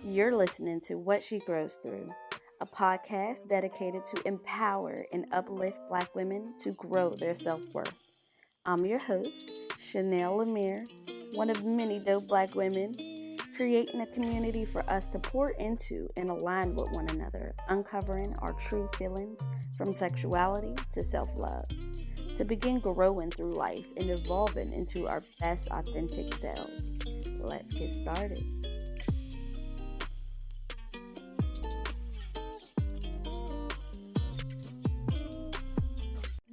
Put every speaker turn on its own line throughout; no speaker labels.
You're listening to What She Grows Through, a podcast dedicated to empower and uplift Black women to grow their self-worth. I'm your host, Chanel Lemire, one of many dope Black women, creating a community for us to pour into and align with one another, uncovering our true feelings from sexuality to self-love, to begin growing through life and evolving into our best authentic selves. Let's get started.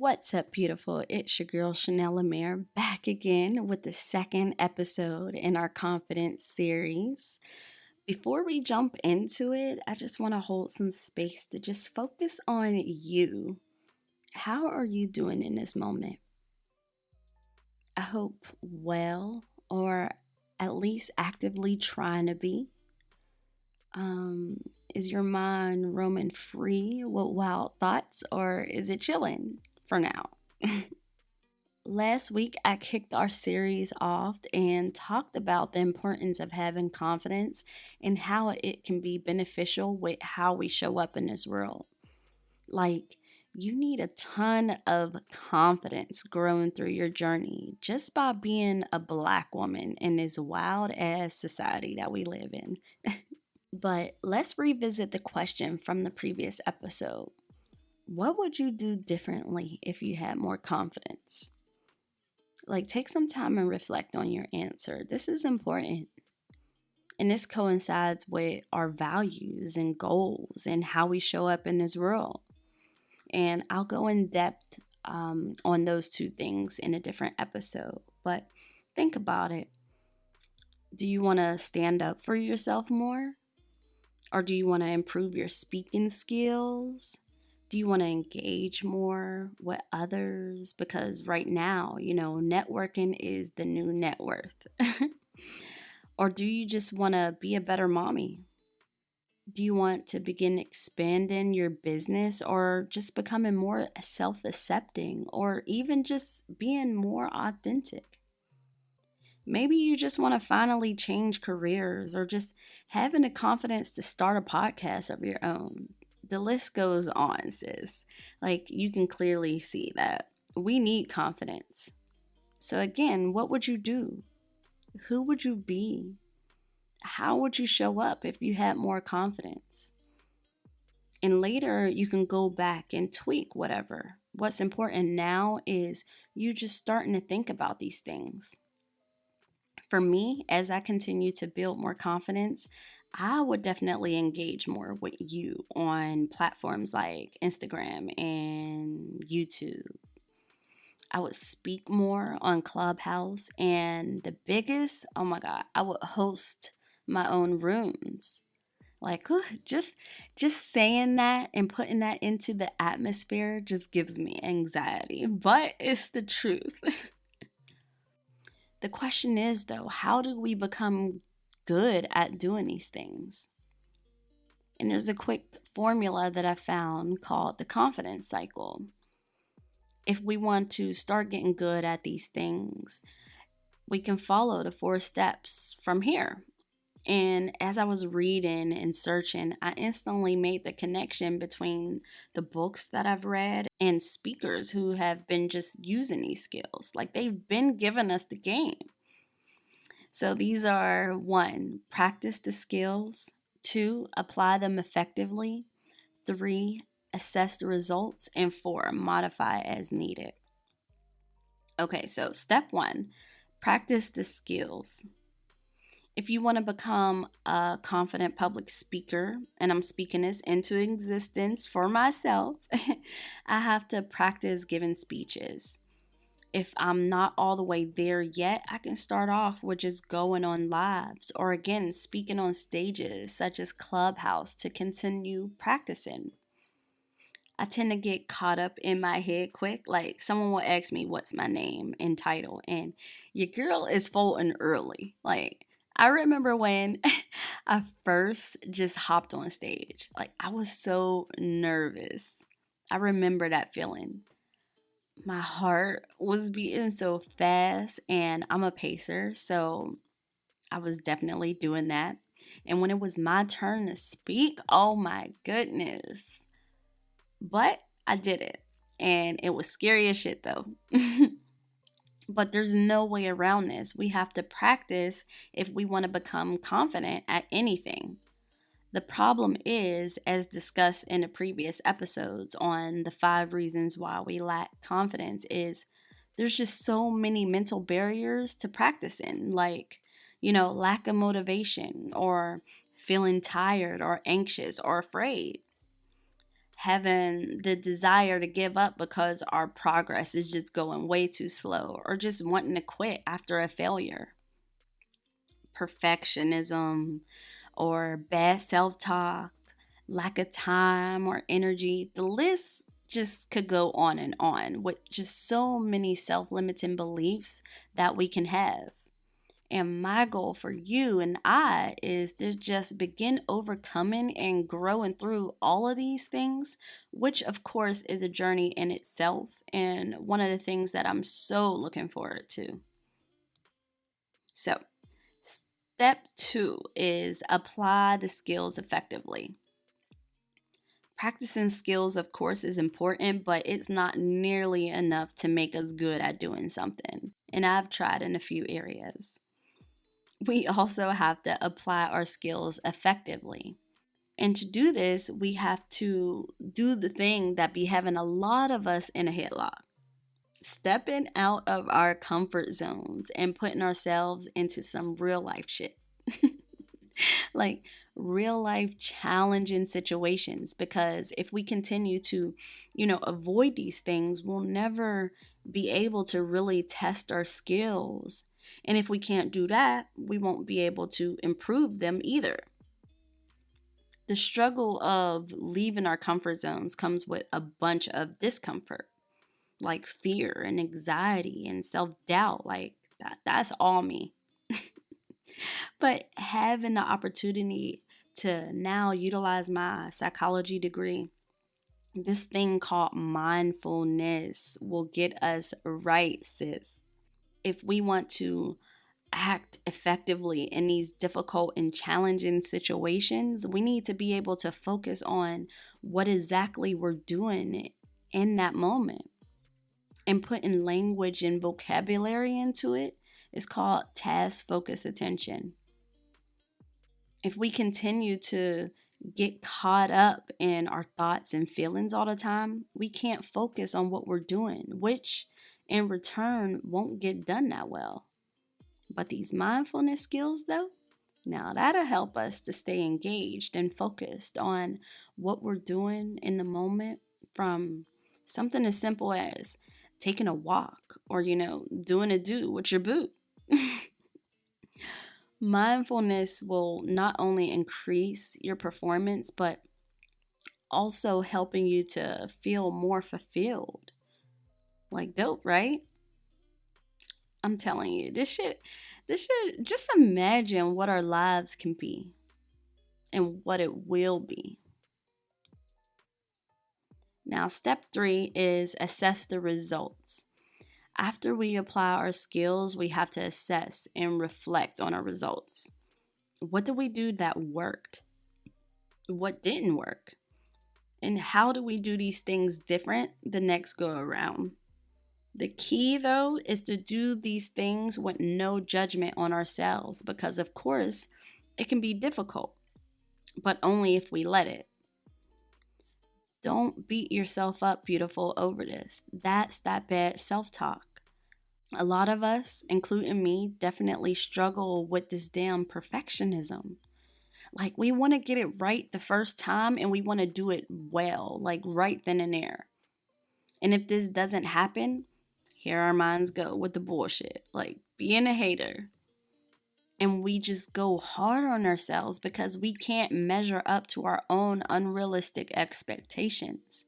What's up, beautiful? It's your girl Chanel Lemire back again with the second episode in our confidence series. Before we jump into it, I just want to hold some space to just focus on you. How are you doing in this moment? I hope well, or at least actively trying to be. Is your mind roaming free with wild thoughts, or is it chilling for now? Last week, I kicked our series off and talked about the importance of having confidence and how it can be beneficial with how we show up in this world. Like, you need a ton of confidence growing through your journey just by being a Black woman in this wild ass society that we live in. But let's revisit the question from the previous episode. What would you do differently if you had more confidence? Like, take some time and reflect on your answer. This is important. And this coincides with our values and goals and how we show up in this world. And I'll go in depth on those two things in a different episode. But think about it. Do you want to stand up for yourself more? Or do you want to improve your speaking skills? Do you want to engage more with others? Because right now, networking is the new net worth. Or do you just want to be a better mommy? Do you want to begin expanding your business or just becoming more self accepting or even just being more authentic? Maybe you just want to finally change careers or just having the confidence to start a podcast of your own. The list goes on, sis. Like, you can clearly see that we need confidence. So, again, what would you do? Who would you be? How would you show up if you had more confidence? And later, you can go back and tweak whatever. What's important now is you just starting to think about these things. For me, as I continue to build more confidence, I would definitely engage more with you on platforms like Instagram and YouTube. I would speak more on Clubhouse, and the biggest, oh my God, I would host my own rooms. Like, just saying that and putting that into the atmosphere just gives me anxiety, but it's the truth. The question is, though, how do we become good at doing these things? And there's a quick formula that I found called the confidence cycle. If we want to start getting good at these things, we can follow the 4 steps from here. And as I was reading and searching, I instantly made the connection between the books that I've read and speakers who have been just using these skills. Like, they've been giving us the game. So these are 1, practice the skills. 2, apply them effectively. 3, assess the results. And 4, modify as needed. Okay, so step 1, practice the skills. If you want to become a confident public speaker, and I'm speaking this into existence for myself, I have to practice giving speeches. If I'm not all the way there yet, I can start off with just going on lives or, again, speaking on stages such as Clubhouse to continue practicing. I tend to get caught up in my head quick. Like, someone will ask me what's my name and title, and your girl is folding early. Like, I remember when I first just hopped on stage. Like, I was so nervous. I remember that feeling. My heart was beating so fast, and I'm a pacer, so I was definitely doing that. And when it was my turn to speak, oh my goodness. But I did it. And it was scary as shit though. But there's no way around this. We have to practice if we want to become confident at anything. The problem is, as discussed in the previous episodes on the 5 reasons why we lack confidence, is there's just so many mental barriers to practicing, like, lack of motivation or feeling tired or anxious or afraid, having the desire to give up because our progress is just going way too slow, or just wanting to quit after a failure, perfectionism, or bad self talk, lack of time or energy. The list just could go on with just so many self limiting beliefs that we can have. And my goal for you and I is to just begin overcoming and growing through all of these things, which of course is a journey in itself, and one of the things that I'm so looking forward to. So, step 2 is apply the skills effectively. Practicing skills, of course, is important, but it's not nearly enough to make us good at doing something. And I've tried in a few areas. We also have to apply our skills effectively. And to do this, we have to do the thing that be having a lot of us in a headlock. Stepping out of our comfort zones and putting ourselves into some real life shit. Like real life challenging situations, because if we continue to, avoid these things, we'll never be able to really test our skills. And if we can't do that, we won't be able to improve them either. The struggle of leaving our comfort zones comes with a bunch of discomfort, like fear and anxiety and self-doubt. Like that's all me. But having the opportunity to now utilize my psychology degree, this thing called mindfulness will get us right, sis. If we want to act effectively in these difficult and challenging situations, we need to be able to focus on what exactly we're doing in that moment. And putting language and vocabulary into it is called task focused attention. If we continue to get caught up in our thoughts and feelings all the time, we can't focus on what we're doing, which in return won't get done that well. But these mindfulness skills, though, now that'll help us to stay engaged and focused on what we're doing in the moment, from something as simple as taking a walk or, doing a do with your boot. Mindfulness will not only increase your performance, but also helping you to feel more fulfilled. Like dope, right? I'm telling you, this should just imagine what our lives can be and what it will be. Now, step 3 is assess the results. After we apply our skills, we have to assess and reflect on our results. What did we do that worked? What didn't work? And how do we do these things different the next go around? The key, though, is to do these things with no judgment on ourselves, because, of course, it can be difficult, but only if we let it. Don't beat yourself up, beautiful, over this. That's that bad self-talk. A lot of us, including me, definitely struggle with this damn perfectionism. Like, we want to get it right the first time, and we want to do it well, like right then and there. And if this doesn't happen, here our minds go with the bullshit, like being a hater. And we just go hard on ourselves because we can't measure up to our own unrealistic expectations.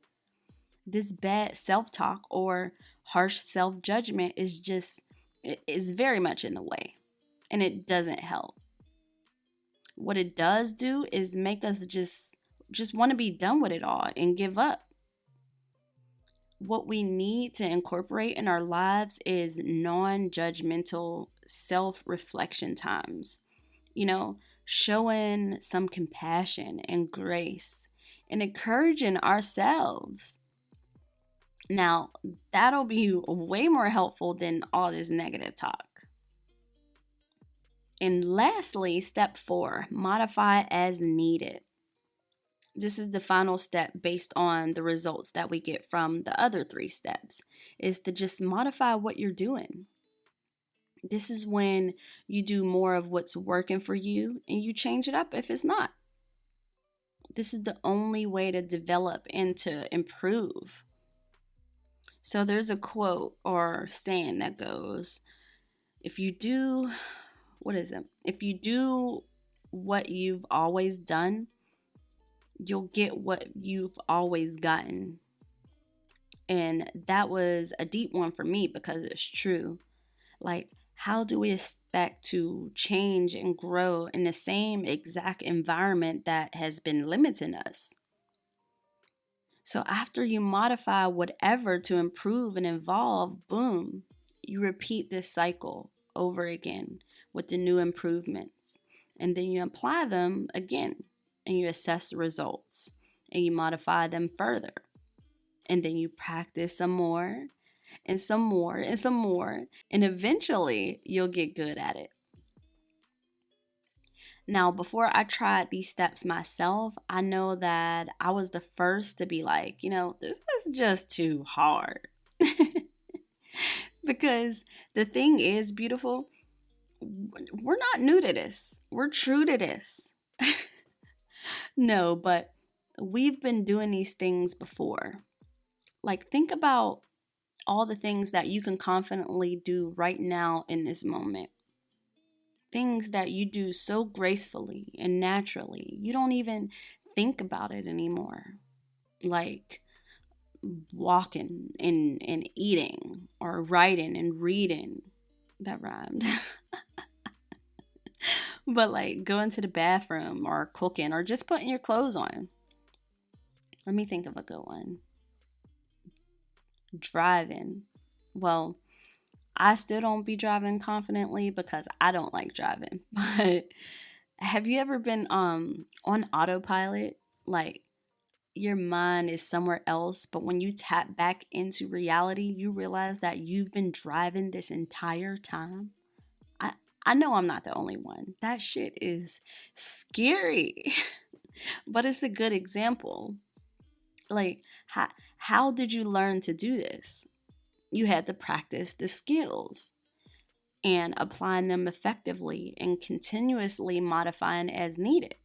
This bad self-talk or harsh self-judgment is very much in the way, and it doesn't help. What it does do is make us just want to be done with it all and give up. What we need to incorporate in our lives is non-judgmental self-reflection times. showing some compassion and grace and encouraging ourselves. Now, that'll be way more helpful than all this negative talk. And lastly, step 4, modify as needed. This is the final step based on the results that we get from the other 3 steps, is to just modify what you're doing. This is when you do more of what's working for you and you change it up if it's not. This is the only way to develop and to improve. So there's a quote or saying that goes, if you do what you've always done, you'll get what you've always gotten. And that was a deep one for me because it's true. Like, how do we expect to change and grow in the same exact environment that has been limiting us? So after you modify whatever to improve and evolve, boom, you repeat this cycle over again with the new improvements. And then you apply them again and you assess the results and you modify them further. And then you practice some more and some more and some more. And eventually you'll get good at it. Now, before I tried these steps myself, I know that I was the first to be like, this is just too hard. Because the thing is, beautiful, we're not new to this. We're true to this. No, but we've been doing these things before. Like, think about all the things that you can confidently do right now in this moment. Things that you do so gracefully and naturally. You don't even think about it anymore. Like walking and eating or writing and reading. That rhymed. But like going to the bathroom or cooking or just putting your clothes on. Let me think of a good one. Driving. Well, I still don't be driving confidently because I don't like driving. But have you ever been on autopilot? Like your mind is somewhere else, but when you tap back into reality, you realize that you've been driving this entire time. I know I'm not the only one. That shit is scary. But it's a good example. Like, how did you learn to do this? You had to practice the skills and applying them effectively and continuously modifying as needed.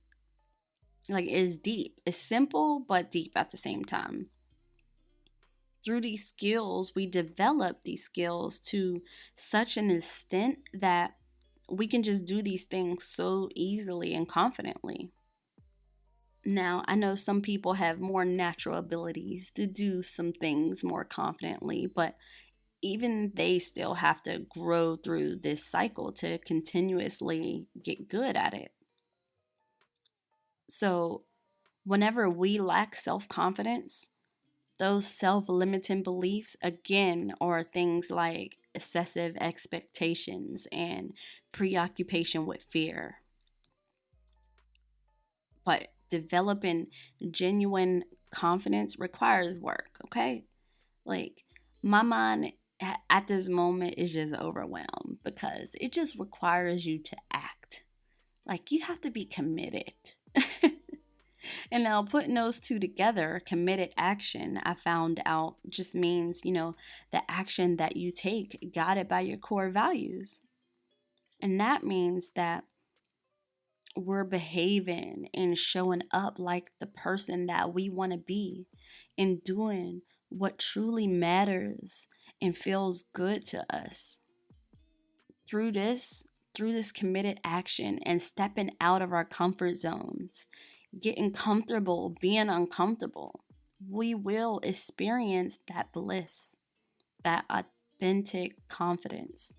Like, it's deep. It's simple, but deep at the same time. Through these skills, we develop these skills to such an extent that we can just do these things so easily and confidently. Now, I know some people have more natural abilities to do some things more confidently, but even they still have to grow through this cycle to continuously get good at it. So, whenever we lack self-confidence, those self-limiting beliefs, again, are things like excessive expectations and preoccupation with fear. But developing genuine confidence requires work, okay? Like, my mind at this moment is just overwhelmed because it just requires you to act. Like, you have to be committed. And now putting those two together, committed action, I found out just means, the action that you take guided by your core values. And that means that we're behaving and showing up like the person that we want to be and doing what truly matters and feels good to us. Through this committed action and stepping out of our comfort zones, getting comfortable, being uncomfortable, we will experience that bliss, that authentic confidence.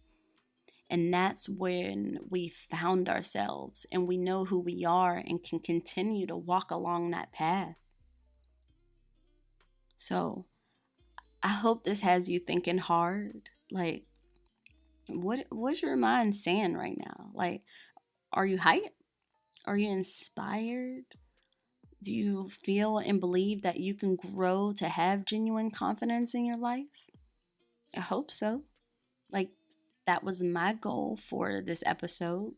And that's when we found ourselves and we know who we are and can continue to walk along that path. So I hope this has you thinking hard. Like, what's your mind saying right now? Like, are you hyped? Are you inspired? Do you feel and believe that you can grow to have genuine confidence in your life? I hope so. Like, that was my goal for this episode.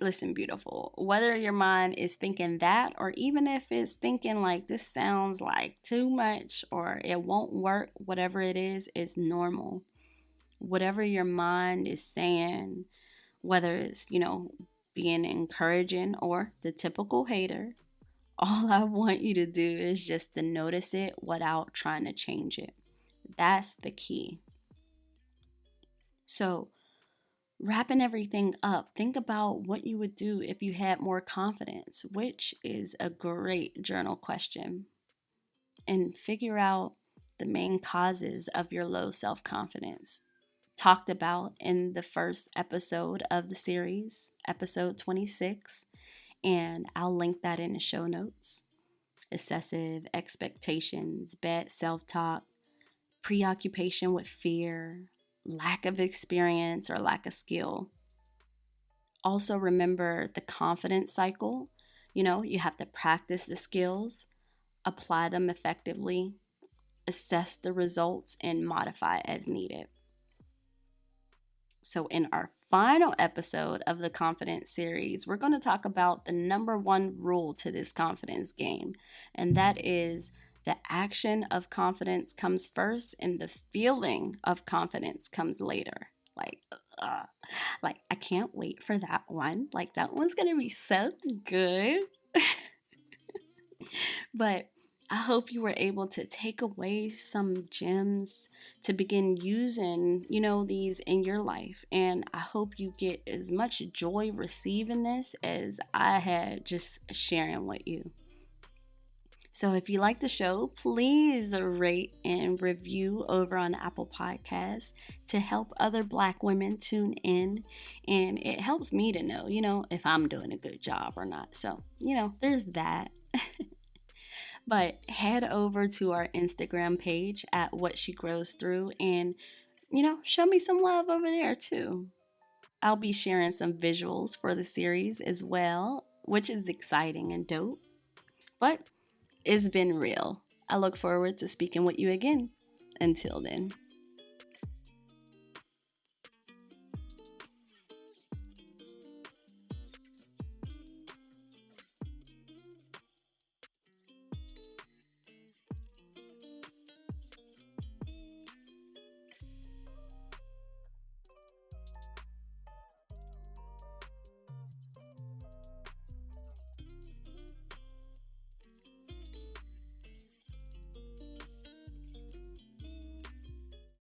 Listen, beautiful, whether your mind is thinking that, or even if it's thinking like this sounds like too much or it won't work, whatever it is normal. Whatever your mind is saying, whether it's, being encouraging or the typical hater, all I want you to do is just to notice it without trying to change it. That's the key. So, wrapping everything up, think about what you would do if you had more confidence, which is a great journal question. And figure out the main causes of your low self confidence, talked about in the first episode of the series, episode 26. And I'll link that in the show notes. Excessive expectations, bad self talk, preoccupation with fear, lack of experience or lack of skill. Also, remember the confidence cycle. You have to practice the skills, apply them effectively, assess the results, and modify as needed. So, in our final episode of the confidence series, we're going to talk about the number one rule to this confidence game, and that is the action of confidence comes first and the feeling of confidence comes later. Like I can't wait for that one. Like, that one's going to be so good. But I hope you were able to take away some gems to begin using, these in your life. And I hope you get as much joy receiving this as I had just sharing with you. So if you like the show, please rate and review over on Apple Podcasts to help other Black women tune in. And it helps me to know, if I'm doing a good job or not. So, there's that. But head over to our Instagram page at What She Grows Through and, show me some love over there too. I'll be sharing some visuals for the series as well, which is exciting and dope. But it's been real. I look forward to speaking with you again. Until then.